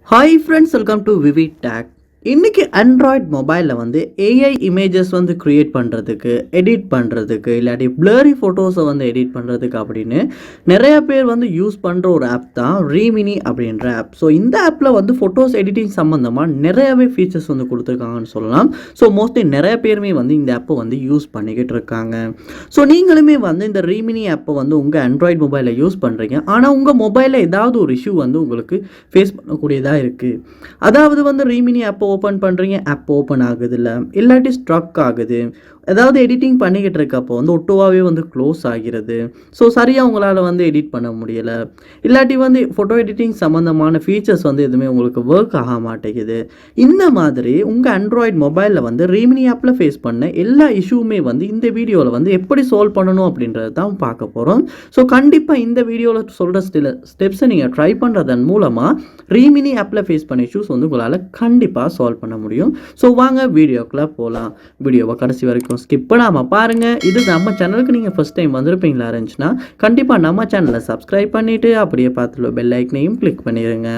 Hi friends, welcome to VividTech. இன்னைக்கு Android மொபைலில் வந்து ஏஐ இமேஜஸ் வந்து க்ரியேட் பண்ணுறதுக்கு எடிட் பண்ணுறதுக்கு இல்லாட்டி பிளரி ஃபோட்டோஸை வந்து எடிட் பண்ணுறதுக்கு அப்படின்னு நிறைய பேர் வந்து யூஸ் பண்ணுற ஒரு ஆப் தான் ரீமினி அப்படின்ற ஆப். ஸோ இந்த ஆப்பில் வந்து ஃபோட்டோஸ் எடிட்டிங் சம்மந்தமாக நிறையவே ஃபீச்சர்ஸ் வந்து கொடுத்துருக்காங்கன்னு சொல்லலாம். ஸோ மோஸ்ட்லி நிறைய பேருமே வந்து இந்த ஆப்பை வந்து யூஸ் பண்ணிக்கிட்டு இருக்காங்க. ஸோ நீங்களுமே வந்து இந்த ரீமினி ஆப்பை வந்து உங்கள் ஆண்ட்ராய்ட் மொபைலில் யூஸ் பண்ணுறீங்க. ஆனால் உங்கள் மொபைலில் ஏதாவது ஒரு இஷ்யூ வந்து உங்களுக்கு ஃபேஸ் பண்ணக்கூடியதாக இருக்குது. அதாவது வந்து ரீமினி ஆப்பை ஓப்பன் பண்ணுறீங்க, ஆப் ஓப்பன் ஆகுது இல்லை, இல்லாட்டி ஸ்ட்ரக் ஆகுது, ஏதாவது எடிட்டிங் பண்ணிக்கிட்டு இருக்கப்போ வந்து ஒட்டுவாகவே வந்து க்ளோஸ் ஆகிறது. ஸோ சரியாக உங்களால் வந்து எடிட் பண்ண முடியலை, இல்லாட்டி வந்து ஃபோட்டோ எடிட்டிங் சம்மந்தமான ஃபீச்சர்ஸ் வந்து எதுவுமே உங்களுக்கு ஒர்க் ஆக மாட்டேங்குது. இந்த மாதிரி உங்கள் ஆண்ட்ராய்ட் மொபைலில் வந்து ரீமினி ஆப்பில் ஃபேஸ் பண்ண எல்லா இஷ்யூமே வந்து இந்த வீடியோவில் வந்து எப்படி சால்வ் பண்ணணும் அப்படின்றது தான் பார்க்க போகிறோம். ஸோ கண்டிப்பாக இந்த வீடியோவில் சொல்கிற ஸ்டெப்ஸை நீங்கள் ட்ரை பண்ணுறதன் மூலமாக ரீமினி ஆப்பில் ஃபேஸ் பண்ண இஷ்யூஸ் வந்து உங்களால் கண்டிப்பாக சால்வ் பண்ண முடியும். ஸோ வாங்க வீடியோக்குள்ளே போகலாம். வீடியோவை கடைசி வரைக்கும் ஸ்கிப் பண்ணாமல் பாருங்கள். இது நம்ம சேனலுக்கு நீங்கள் ஃபஸ்ட் டைம் வந்திருப்பீங்களா இருந்துச்சுன்னா கண்டிப்பாக நம்ம சேனலை சப்ஸ்கிரைப் பண்ணிவிட்டு அப்படியே பார்த்துட்டு பெல் ஐக்கனையும் கிளிக் பண்ணிடுங்க.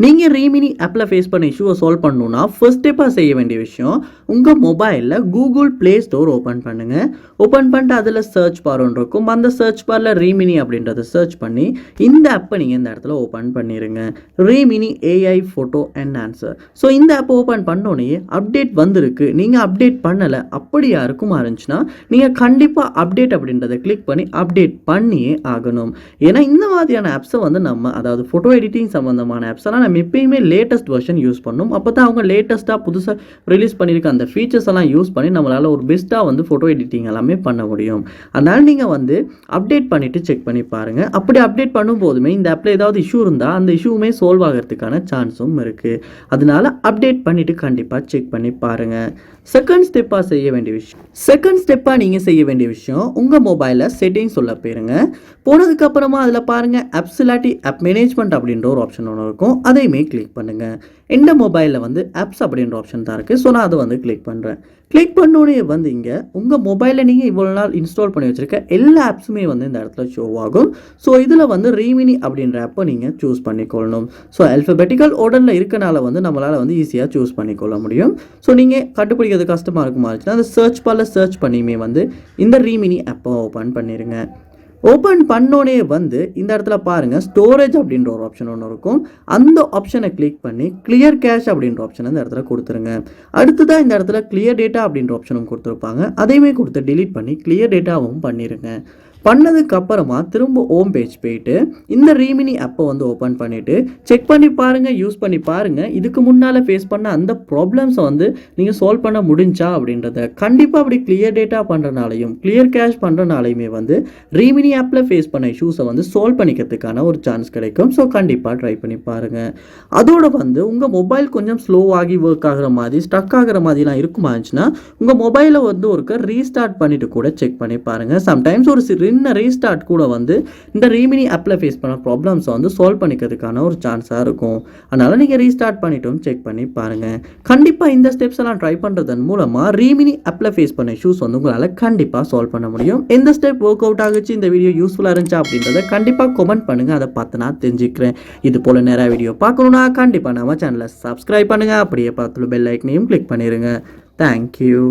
நீங்கள் ரீமினி ஆப்பில் ஃபேஸ் பண்ண இஷ்யூவை சால்வ் பண்ணணுன்னா ஃபர்ஸ்ட் ஸ்டெப்பாக செய்ய வேண்டிய விஷயம், உங்கள் மொபைலில் கூகுள் ப்ளே ஸ்டோர் ஓப்பன் பண்ணுங்கள். ஓப்பன் பண்ணிட்டு அதில் சர்ச் பார் ஒன்று இருக்கும். அந்த சர்ச் பாரில் ரீமினி அப்படின்றத சர்ச் பண்ணி இந்த ஆப்பை நீங்கள் இந்த இடத்துல ஓப்பன் பண்ணிடுங்க. Remini AI photo enhancer. So இந்த ஆப்பை ஓப்பன் பண்ணோன்னே அப்டேட் வந்திருக்கு. நீங்கள் அப்டேட் பண்ணலை அப்படி யாருக்கும் இருந்துச்சுன்னா நீங்கள் கண்டிப்பாக அப்டேட் அப்படின்றத கிளிக் பண்ணி அப்டேட் பண்ணியே ஆகணும். ஏன்னா இந்த மாதிரியான ஆப்ஸை வந்து நம்ம, அதாவது ஃபோட்டோ எடிட்டிங் சம்மந்தமான ஆப்ஸ் நம்ம எப்பயுமே லேட்டஸ்ட் வெர்ஷன் யூஸ் பண்ணணும். அப்போ தான் அவங்க லேட்டஸ்ட்டாக புதுசாக ரிலீஸ் பண்ணியிருக்க அந்த ஃபீச்சர்ஸ் எல்லாம் யூஸ் பண்ணி நம்மளால் ஒரு பெஸ்ட்டாக வந்து ஃபோட்டோ எடிட்டிங் எல்லாமே பண்ண முடியும். அதனால் நீங்கள் வந்து அப்டேட் பண்ணிவிட்டு செக் பண்ணி பாருங்கள். அப்படி அப்டேட் பண்ணும்போதுமே இந்த ஆப்பில் ஏதாவது இஷ்யூ இருந்தால் அந்த இஷ்யூவுமே சால்வ் ஆகிறதுக்கான சான்ஸும் இருக்குது. அதனால் அப்டேட் பண்ணிவிட்டு கண்டிப்பாக செக் பண்ணி பாருங்கள். செகண்ட் ஸ்டெப்பாக நீங்கள் செய்ய வேண்டிய விஷயம், உங்கள் மொபைலில் செட்டிங்ஸ் உள்ள போயிருங்க. போனதுக்கப்புறமா அதில் பாருங்கள் ஆப்ஸ் இல்லாட்டி ஆப் மேனேஜ்மெண்ட் அப்படின்ற ஒரு ஆப்ஷன் ஒன்று இருக்கும். அதையுமே கிளிக் பண்ணுங்கள். இந்த மொபைலில் வந்து ஆப்ஸ் அப்படின்ற ஆப்ஷன் தான் இருக்குது. ஸோ நான் அதை வந்து கிளிக் பண்ணுறேன். கிளிக் பண்ணோடனே வந்து இங்கே உங்கள் மொபைலில் நீங்கள் இவ்வளோ நாள் இன்ஸ்டால் பண்ணி வச்சுருக்க எல்லா ஆப்ஸுமே வந்து இந்த இடத்துல ஷோ ஆகும். ஸோ இதில் வந்து ரீமினி அப்படின்ற ஆப்பை நீங்கள் சூஸ் பண்ணிக்கொள்ளணும். ஸோ அல்ஃபபெட்டிக்கல் ஆர்டரில் இருக்கனால வந்து நம்மளால் வந்து ஈஸியாக சூஸ் பண்ணிக்கொள்ள முடியும். ஸோ நீங்கள் கண்டுபிடிக்கிறது கஷ்டமாக இருக்குமா இருந்துச்சுன்னா அந்த சர்ச் பாரில் சர்ச் பண்ணியுமே வந்து இந்த ரீமினி ஆப்பை ஓப்பன் பண்ணிடுங்க. ஓப்பன் பண்ணோடனே வந்து இந்த இடத்துல பாருங்கள் ஸ்டோரேஜ் அப்படின்ற ஒரு ஆப்ஷன் ஒன்று இருக்கும். அந்த ஆப்ஷனை கிளிக் பண்ணி கிளியர் கேஷ் அப்படின்ற ஆப்ஷனை இந்த இடத்துல கொடுத்துருங்க. அடுத்ததாக இந்த இடத்துல கிளியர் டேட்டா அப்படின்ற ஆப்ஷனும் கொடுத்துருப்பாங்க. அதையுமே கொடுத்து டிலீட் பண்ணி கிளியர் டேட்டாவும் பண்ணிடுங்க. பண்ணதுக்கு அப்புறமா திரும்ப ஹோம் பேஜ் போயிட்டு இந்த ரீமினி ஆப்பை வந்து ஓப்பன் பண்ணிவிட்டு செக் பண்ணி பாருங்கள், யூஸ் பண்ணி பாருங்கள். இதுக்கு முன்னால் ஃபேஸ் பண்ண அந்த ப்ராப்ளம்ஸை வந்து நீங்கள் சால்வ் பண்ண முடிஞ்சா அப்படின்றத கண்டிப்பாக அப்படி கிளியர் டேட்டா பண்ணுறனாலையும் கிளியர் கேஷ் பண்ணுறனாலையுமே வந்து ரீமினி ஆப்பில் ஃபேஸ் பண்ண இஷ்யூஸை வந்து சால்வ் பண்ணிக்கிறதுக்கான ஒரு சான்ஸ் கிடைக்கும். ஸோ கண்டிப்பாக ட்ரை பண்ணி பாருங்கள். அதோட வந்து உங்கள் மொபைல் கொஞ்சம் ஸ்லோவாகி ஒர்க் ஆகிற மாதிரி ஸ்டக் ஆகிற மாதிரிலாம் இருக்குமா இருந்துச்சுன்னா உங்கள் மொபைலை வந்து ஒருக்க ரீஸ்டார்ட் பண்ணிவிட்டு கூட செக் பண்ணி பாருங்கள். சம்டைம்ஸ் ஒரு சின்ன ரீஸ்டார்ட் கூட வந்து இந்த ரீமினி ஆப்பில் ஃபேஸ் பண்ண ப்ராப்ளம்ஸை வந்து சால்வ் பண்ணிக்கிறதுக்கான ஒரு சான்ஸாக இருக்கும். அதனால் நீங்கள் ரீஸ்டார்ட் பண்ணிட்டும் செக் பண்ணி பாருங்கள். கண்டிப்பாக இந்த ஸ்டெப்ஸ் எல்லாம் ட்ரை பண்ணுறதன் மூலமாக ரீமினி ஆப்பில் ஃபேஸ் பண்ண இஷ்யூஸ் வந்து உங்களால் கண்டிப்பாக சால்வ் பண்ண முடியும். எந்த ஸ்டெப் ஒர்க் அவுட் ஆகுச்சு, இந்த வீடியோ யூஸ்ஃபுல்லாக இருந்துச்சா அப்படின்றத கண்டிப்பாக கமெண்ட் பண்ணுங்கள். அதை பார்த்து நான் தெரிஞ்சுக்கிறேன். இது போல் நிறைய வீடியோ பார்க்கணுன்னா கண்டிப்பாக நம்ம சேனலை சப்ஸ்கிரைப் பண்ணுங்கள். அப்படியே பார்த்துட்டு பெல் ஐக்கனையும் கிளிக் பண்ணிடுங்க. தேங்க்யூ.